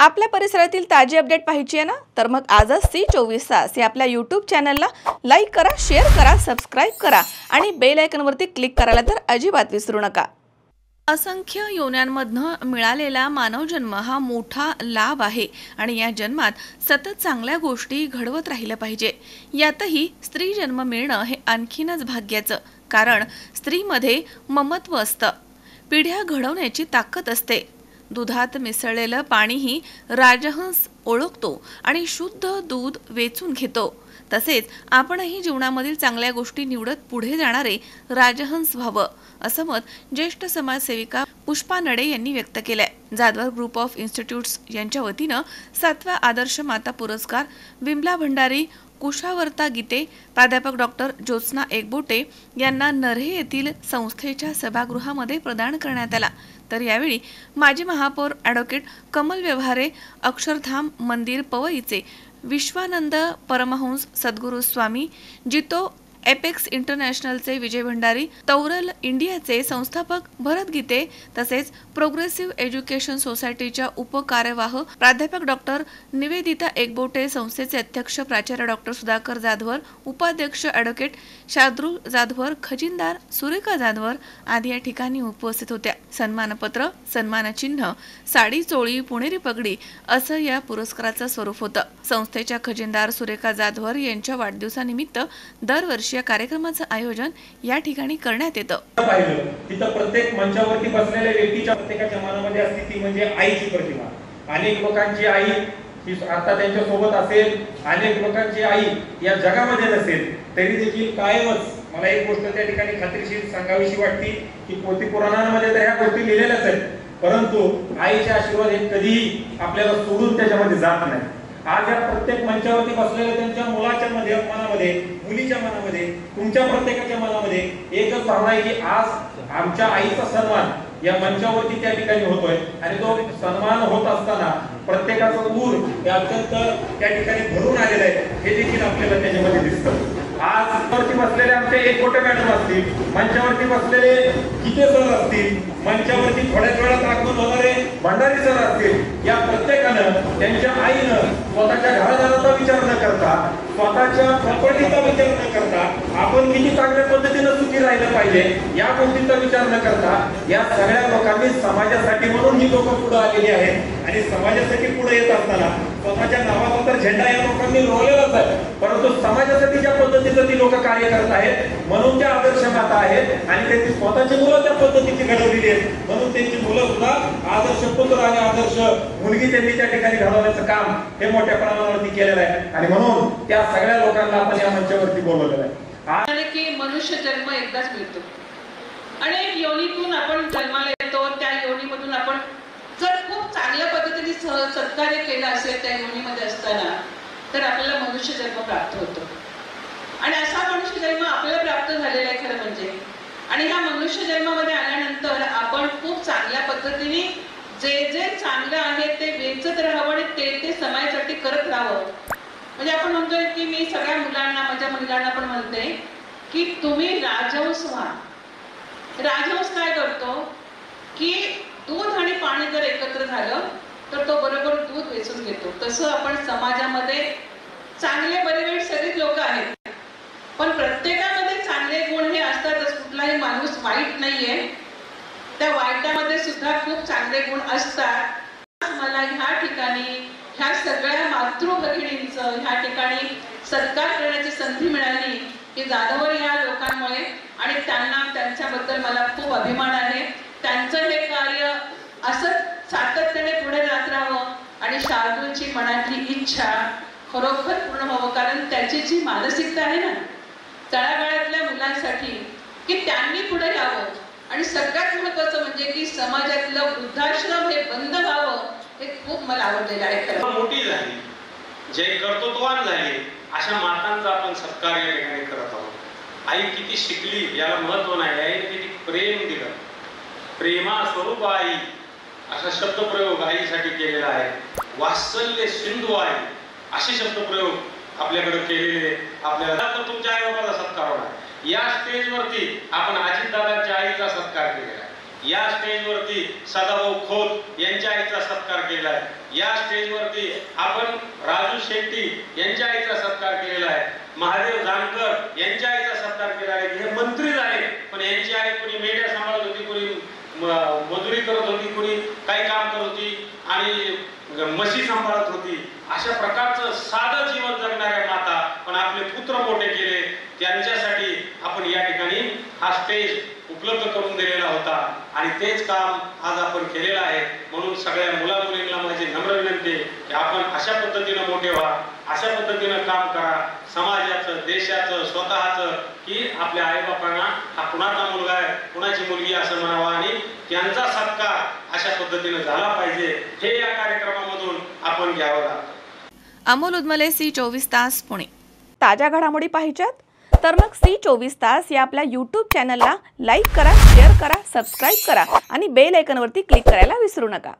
आपल्या परिसरातील ताजी अपडेट पाहिजे आहे ना, तर मग आजच C24 तास या आपल्या YouTube चॅनलला लाईक करा, शेअर करा, सबस्क्राइब करा आणि बेल आयकॉनवरती क्लिक करायला तर अजिबात विसरू नका। असंख्य योन्यांमधनं मिळालेला मानवजन्म हा मोठा लाभ आहे आणि या जन्मात सतत चांगल्या गोष्टी घडवत राहिलं पाहिजे। यातही स्त्री जन्म मिळणं हे आणखीनच भाग्याचं, कारण स्त्रीमध्ये ममत्व असतं, पिढ्या घडवण्याची ताकद असते। दुधात मिसळलेलं पाणीही राजहंस ओळखतो आणि शुद्ध दूध वेचून घेतो। तसेच आपणही जीवनामधील चांगल्या गोष्टी निवडत पुढे जाणारे राजहंस व्हावं, असं मत ज्येष्ठ समाजसेविका पुष्पा नडे यांनी व्यक्त केलंय। जाधवर ग्रुप ऑफ इन्स्टिट्यूट्स यांच्या वतीनं 7व्या आदर्श माता पुरस्कार विमला भंडारी, कुशावर्ता गीते, प्राध्यापक डॉक्टर ज्योत्स्ना एकबोटे यांना नरहे येथील संस्थेच्या सभागृहामध्ये प्रदान करण्यात आला। तर यावेळी माजी महापौर ॲडव्होकेट कमल व्यवहारे, अक्षरधाम मंदिर पवईचे विश्वानंद परमहंस सद्गुरू स्वामी, जितो एपेक्स इंटरनॅशनलचे विजय भंडारी, तौरल इंडियाचे संस्थापक भरत गीते, तसेच प्रोग्रेसिव्ह एज्युकेशन सोसायटीच्या उपकार्यवाह प्राध्यापक डॉक्टर निवेदिता एकबोटे, संस्थेचे अध्यक्ष प्राचार्य डॉक्टर सुधाकर जाधवर, उपाध्यक्ष ॲडव्होकेट शार्दूल जाधवर, खजिनदार सुरेखा जाधवर आदी या ठिकाणी उपस्थित होत्या। सन्मानपत्र, सन्मानचिन्ह, साडी चोळी, पुणेरी पगडी असं या पुरस्काराचं स्वरूप होतं। संस्थेच्या खजिनदार सुरेखा जाधवर यांच्या वाढदिवसानिमित्त दरवर्षी या कार्यक्रमाचं आयोजन या ठिकाणी करण्यात येतं। पाहिलं तिथं प्रत्येक मंचावरती बसलेल्या व्यक्तीच्या प्रत्येकाच्या मनामध्ये असते ती म्हणजे आईची प्रतिमा। अनेक लोकांची आई ही आता त्यांच्या सोबत असेल, अनेक लोकांची आई या जगामध्ये नसेल, तरी देखील कायमच मला एक गोष्ट त्या ठिकाणी खात्रीशीर सांगावीशी वाटते की पोथी पुराणांमध्ये तर ह्या गोष्टी लिहिलेल्याच आहेत, परंतु आईचे आशीर्वाद हे कधीही आपल्याला सोडून त्याच्यामध्ये जात नाही। आज या प्रत्येक मंचावरती बसलेल्या त्यांच्या मुलाच्या मनामध्ये, मुलीच्या मनामध्ये, तुमच्या प्रत्येकाच्या मनामध्ये एकच भावना आहे की आज आमच्या आईचा सन्मान या मंचावरती त्या ठिकाणी होतोय आणि तो सन्मान होत असताना प्रत्येकाचं ऊर हे अत्यंत त्या ठिकाणी भरून आलेलं आहे, हे देखील आपल्याला त्याच्यामध्ये दिसतं। आज वरती बसलेले आमचे एकबोटे मॅडम असतील, मंचावरती बसलेले गीते सर असतील, मंचावरती थोड्याच वेळात आगमन होणारे भंडारी सर असतील, या प्रत्येकानं त्यांच्या आईनं स्वतःच्या घरादाराचा विचार न करता, स्वतःच्या प्रॉपर्टीचा विचार न करता, आपण किती चांगल्या पद्धतीनं सुखी राहिलं पाहिजे या गोष्टीचा विचार न करता या सगळ्या लोकांनी समाजासाठी म्हणून ही लोक पुढे आलेली आहेत आणि समाजासाठी पुढे येत असताना स्वतःच्या नावाचा तर झेंडा या लोकांनी रोवलेलाच आहे, परंतु समाजासाठी ज्या पद्धतीचं ती लोक कार्य करत आहेत म्हणून त्या आदर्श माता आहेत आणि त्यांची स्वतःची मुलं त्या पद्धतीची घडवलेली आहेत, म्हणून त्यांची मुलं सुद्धा आदर्श पुत्र आणि आदर्श मुलगी त्यांनी त्या ठिकाणी घडवण्याचं काम हे मोठ्या प्रमाणावरती केलेलं आहे आणि म्हणून त्या सगळ्या लोकांना आपण या मंचावरती बोलवलेलं आहे। की मनुष्य जन्म एकदाच मिळतो आणि एक योनीतून आपण जन्माला येतो, त्या योनीमधून आपण जर खूप चांगल्या पद्धतीने सत्कार्य केलं असेल त्या योनीमध्ये असताना तर आपल्याला मनुष्य जन्म प्राप्त होतो आणि असा मनुष्य जन्म आपल्याला प्राप्त झालेला आहे खरं म्हणजे। आणि ह्या मनुष्य जन्मामध्ये आल्यानंतर आपण खूप चांगल्या पद्धतीने जे जे चांगलं आहे ते वेचत राहावं आणि ते समाजासाठी करत राहावं। म्हणजे आपण म्हणतोय की मी सगळ्या मुलांना, माझ्या मुलांना पण म्हणते की तुम्ही राजहंस व्हा। राजहंस काय करतो की दूध आणि पाणी जर एकत्र झालं तर तो बरोबर दूध वेचून घेतो। तसं आपण समाजामध्ये चांगले बरे वाईट सगळेच लोक आहेत, पण प्रत्येकामध्ये चांगले गुण हे असतातच, कुठलाही माणूस वाईट नाहीये, त्या वाईटामध्ये सुद्धा खूप चांगले गुण असतात। मला ह्या ठिकाणी ह्या सगळ्या मातृभगिनींचं ह्या ठिकाणी सत्कार करण्याची संधी मिळाली की जाधवर या लोकांमुळे, आणि त्यांना त्यांच्याबद्दल मला खूप अभिमान आहे। त्यांचं हे कार्य असंच सातत्याने पुढे जात राहावं आणि शार्दूलची मनातली इच्छा खरोखर पूर्ण व्हावं, कारण त्याची जी मानसिकता आहे ना तळागाळातल्या मुलांसाठी की त्यांनी पुढे यावं आणि सगळ्यात महत्त्वाचं म्हणजे की समाजातलं वृद्धाश्रम हे बंद व्हावं, हे खूप मला आवडलेलं आहे। मोठी झाली, जे कर्तृत्ववान झाली अशा मातांचा आपण सत्कार या ठिकाणी करत आहोत। आई किती शिकली याला महत्व नाही, आईने किती प्रेम दिलं, प्रेमा स्वरूप आई असा शब्दप्रयोग आईसाठी केलेला आहे। वात्सल्य सिंधू आई असे शब्दप्रयोग आपल्याकडे केलेले आपल्याला तर तुमच्या आई बाबाचा सत्कार होणार। या स्टेजवरती आपण अजितदादांच्या आईचा सत्कार केलेला आहे, या स्टेजवरती सदाभाऊ खोत यांच्या आईचा सत्कार केलेला आहे. या स्टेजवरती आपण राजू शेट्टी यांच्या आईचा सत्कार केलेला आहे. महादेव जानकर यांच्या आईचा सत्कार केला आहे. हे मंत्री झाले पण यांची आई कोणी मेढ्या सांभाळत होती, कोणी मजुरी करत होती, कोणी काही काम करत होती आणि म्हशी सांभाळत होती. अशा प्रकारचं साधं जीवन जगणाऱ्या माता पण आपले पुत्र मोठे केले. त्यांच्यासाठी आपण या ठिकाणी हा स्टेज उपलब्ध करून दिलेला होता आणि तेच काम आज आपण केलेलं आहे. म्हणून सगळ्या मुला मुलींना माझी नम्र विनंती आहे की आपण अशा पद्धतीनं मोठे व्हा, अशा पद्धतीनं काम करा, समाजाचं, देशाचं, स्वतःचं, की आपल्या आईबापांना हा कुणाचा मुलगा आहे, कुणाची मुलगी असं म्हणावा आणि त्यांचा सत्कार अशा पद्धतीनं झाला पाहिजे. हे या कार्यक्रमामधून आपण घ्यावं लागतं. अमोल उदमले, C24 तास, पुणे. ताज्या घडामोडी पाहिजेत तर मग C24 तास या आपल्या YouTube चॅनलला लाईक करा, शेअर करा, सबस्क्राईब करा आणि बेल आयकॉनवरती क्लिक करायला विसरू नका.